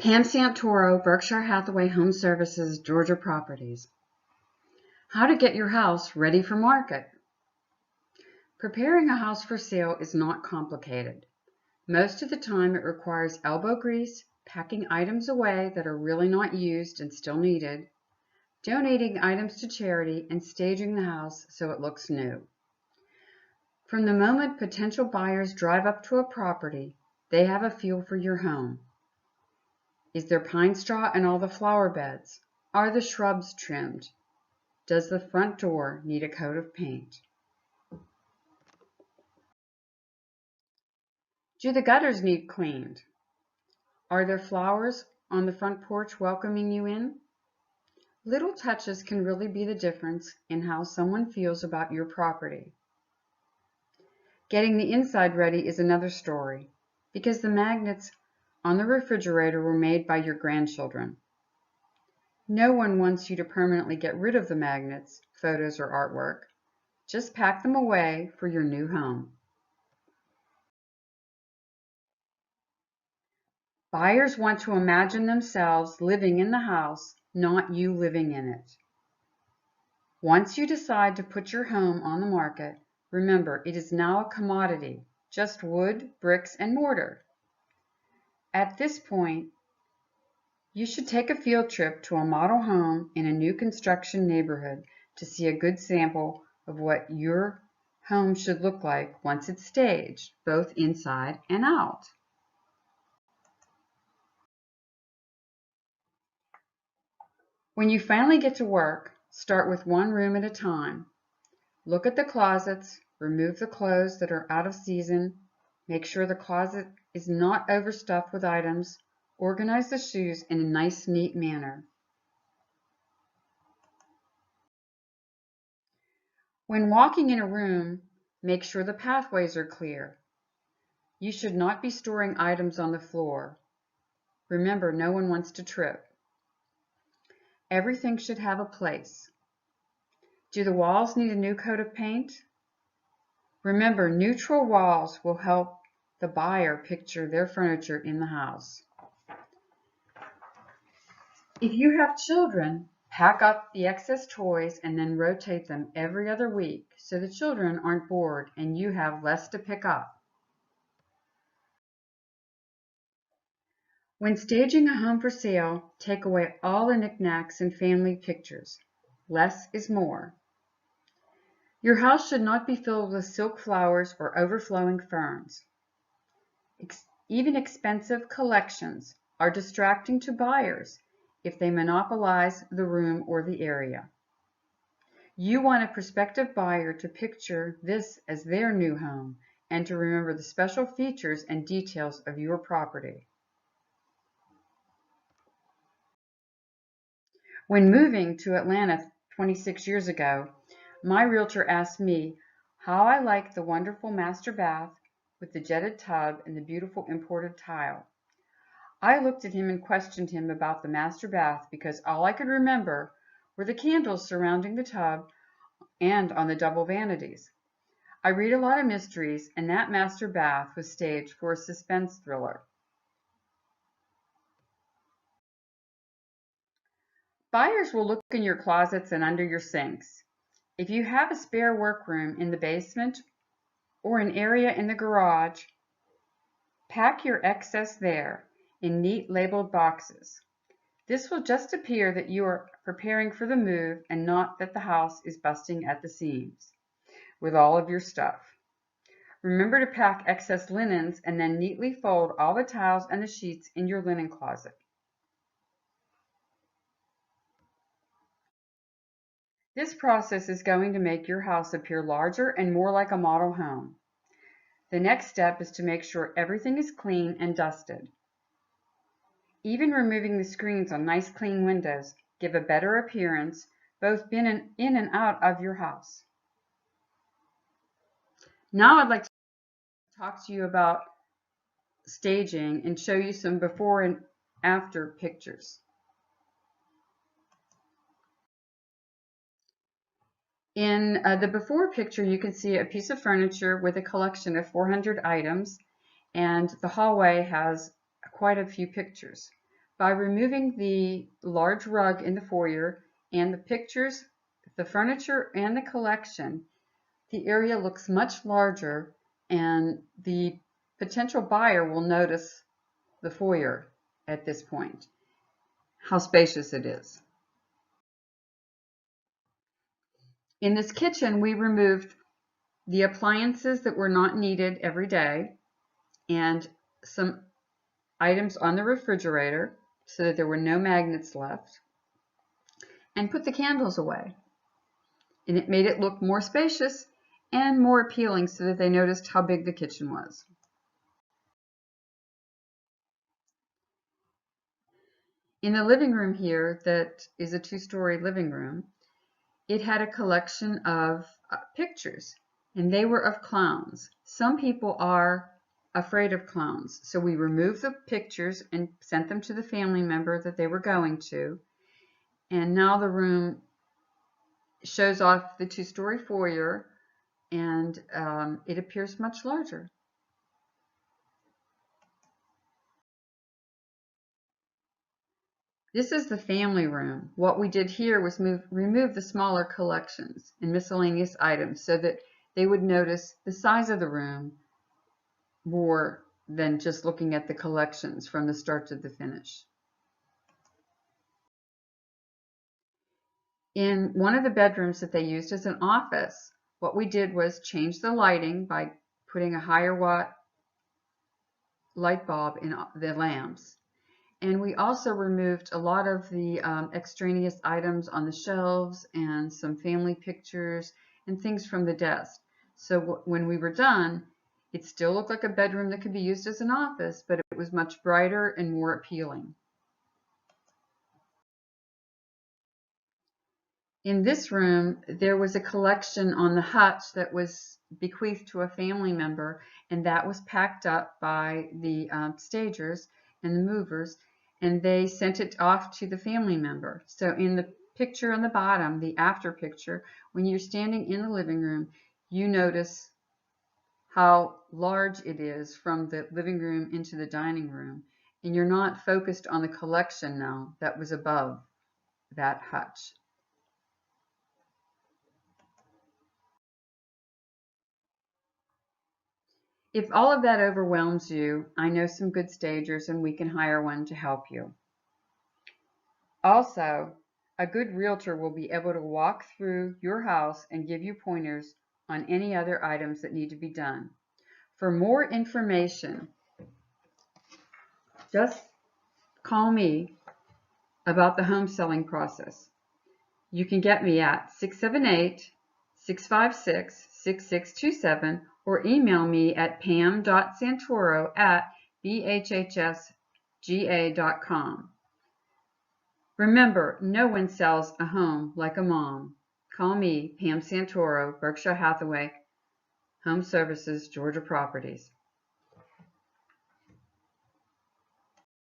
Pam Santoro, Berkshire Hathaway Home Services, Georgia Properties. How to get your house ready for market. Preparing a house for sale is not complicated. Most of the time it requires elbow grease, packing items away that are really not used and still needed, donating items to charity, and staging the house so it looks new. From the moment potential buyers drive up to a property, they have a feel for your home. Is there pine straw in all the flower beds? Are the shrubs trimmed? Does the front door need a coat of paint? Do the gutters need cleaned? Are there flowers on the front porch welcoming you in? Little touches can really be the difference in how someone feels about your property. Getting the inside ready is another story, because the magnets on the refrigerator were made by your grandchildren. No one wants you to permanently get rid of the magnets, photos, or artwork. Just pack them away for your new home. Buyers want to imagine themselves living in the house, not you living in it. Once you decide to put your home on the market, remember it is now a commodity, just wood, bricks, and mortar. At this point, you should take a field trip to a model home in a new construction neighborhood to see a good sample of what your home should look like once it's staged, both inside and out. When you finally get to work, start with one room at a time. Look at the closets, remove the clothes that are out of season, make sure the closet is not overstuffed with items, organize the shoes in a nice, neat manner. When walking in a room, make sure the pathways are clear. You should not be storing items on the floor. Remember, no one wants to trip. Everything should have a place. Do the walls need a new coat of paint? Remember, neutral walls will help the buyer picture their furniture in the house. If you have children, pack up the excess toys and then rotate them every other week so the children aren't bored and you have less to pick up. When staging a home for sale, take away all the knickknacks and family pictures. Less is more. Your house should not be filled with silk flowers or overflowing ferns. Even expensive collections are distracting to buyers if they monopolize the room or the area. You want a prospective buyer to picture this as their new home and to remember the special features and details of your property. When moving to Atlanta 26 years ago, my realtor asked me how I liked the wonderful master bath with the jetted tub and the beautiful imported tile. I looked at him and questioned him about the master bath because all I could remember were the candles surrounding the tub and on the double vanities. I read a lot of mysteries, and that master bath was staged for a suspense thriller. Buyers will look in your closets and under your sinks. If you have a spare workroom in the basement or an area in the garage, pack your excess there in neat labeled boxes. This will just appear that you are preparing for the move and not that the house is busting at the seams with all of your stuff. Remember to pack excess linens and then neatly fold all the towels and the sheets in your linen closet. This process is going to make your house appear larger and more like a model home. The next step is to make sure everything is clean and dusted. Even removing the screens on nice clean windows give a better appearance both in and out of your house. Now I'd like to talk to you about staging and show you some before and after pictures. In the before picture, you can see a piece of furniture with a collection of 400 items, and the hallway has quite a few pictures. By removing the large rug in the foyer and the pictures, the furniture, and the collection, the area looks much larger, and the potential buyer will notice the foyer at this point, how spacious it is. In this kitchen, we removed the appliances that were not needed every day and some items on the refrigerator so that there were no magnets left, and put the candles away. And it made it look more spacious and more appealing so that they noticed how big the kitchen was. In the living room here, that is a 2-story living room, it had a collection of pictures, and they were of clowns. Some people are afraid of clowns, so we removed the pictures and sent them to the family member that they were going to. And now the room shows off the 2-story foyer, and it appears much larger. This is the family room. What we did here was remove the smaller collections and miscellaneous items so that they would notice the size of the room more than just looking at the collections from the start to the finish. In one of the bedrooms that they used as an office, what we did was change the lighting by putting a higher watt light bulb in the lamps. And we also removed a lot of the extraneous items on the shelves and some family pictures and things from the desk. So when we were done, it still looked like a bedroom that could be used as an office, but it was much brighter and more appealing. In this room, there was a collection on the hutch that was bequeathed to a family member, and that was packed up by the stagers and the movers, and they sent it off to the family member. So in the picture on the bottom, the after picture, when you're standing in the living room, you notice how large it is from the living room into the dining room, and you're not focused on the collection now that was above that hutch. If all of that overwhelms you, I know some good stagers and we can hire one to help you. Also, a good realtor will be able to walk through your house and give you pointers on any other items that need to be done. For more information, just call me about the home selling process. You can get me at 678-656-6627 or email me at pam.santoro@bhhsga.com. Remember, no one sells a home like a mom. Call me, Pam Santoro, Berkshire Hathaway Home Services, Georgia Properties.